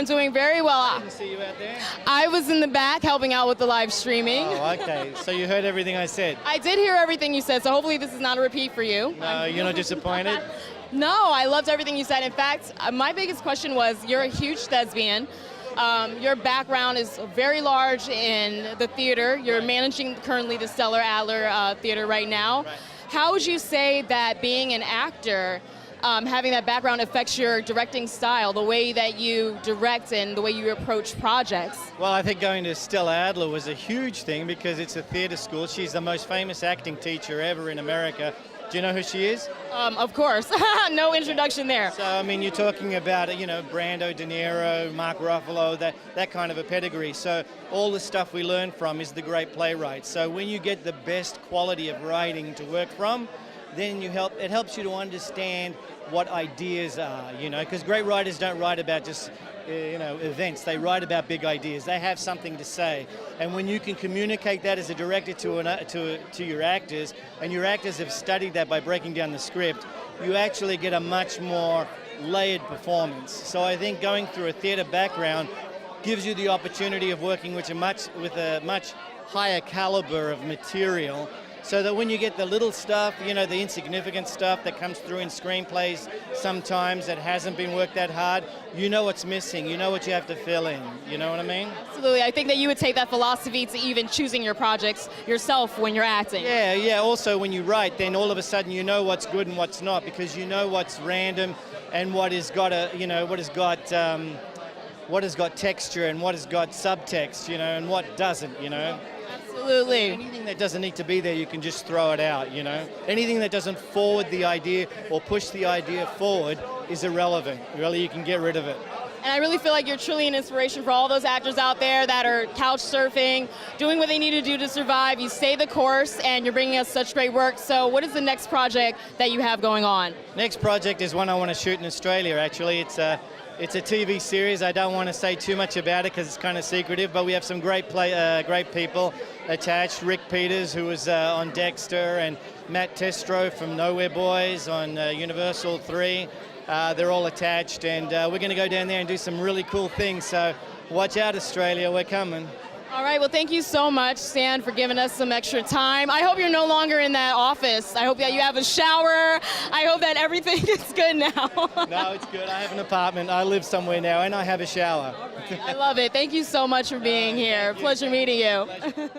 doing very well. I didn't see you out there. I was in the back helping out with the live streaming. Oh, okay. So you heard everything I said? I did hear everything you said, so hopefully this is not a repeat for you. No, you're not disappointed? No, I loved everything you said. In fact, my biggest question was, you're a huge thespian. Your background is very large in the theater. You're managing currently the Stellar Adler Theater right now. Right. How would you say that being an actor, having that background affects your directing style, the way that you direct and the way you approach projects? Well, I think going to Stella Adler was a huge thing because it's a theater school. She's the most famous acting teacher ever in America. Do you know who she is? Of course. No introduction there. So, I mean, you're talking about, Brando, De Niro, Mark Ruffalo, that kind of a pedigree. So all the stuff we learn from is the great playwright. So when you get the best quality of writing to work from, then it helps you to understand what ideas are, because great writers don't write about just events. They write about big ideas. They have something to say, and when you can communicate that as a director to your actors, and your actors have studied that by breaking down the script, you actually get a much more layered performance. So I think going through a theater background gives you the opportunity of working with a much higher caliber of material, so that when you get the little stuff, the insignificant stuff that comes through in screenplays sometimes that hasn't been worked that hard, you know what's missing, you know what you have to fill in, you know what I mean? Absolutely. I think that you would take that philosophy to even choosing your projects yourself when you're acting. Yeah. Also, when you write, then all of a sudden you know what's good and what's not, because you know what's random and what has got texture and what has got subtext, and what doesn't, Absolutely. Anything that doesn't need to be there, you can just throw it out, Anything that doesn't forward the idea or push the idea forward is irrelevant. Really, you can get rid of it. And I really feel like you're truly an inspiration for all those actors out there that are couch surfing, doing what they need to do to survive. You stay the course, and you're bringing us such great work. So what is the next project that you have going on? Next project is one I want to shoot in Australia, actually. It's a TV series. I don't want to say too much about it because it's kind of secretive, but we have some great people attached. Rick Peters, who was on Dexter, and Matt Testro from Nowhere Boys on Universal 3. They're all attached, and we're going to go down there and do some really cool things. So watch out, Australia, we're coming. All right, well, thank you so much, Stan, for giving us some extra time. I hope you're no longer in that office. I hope that you have a shower. I hope that everything is good now. No, it's good. I have an apartment. I live somewhere now, and I have a shower. All right. I love it. Thank you so much for being here. Pleasure meeting you. Pleasure.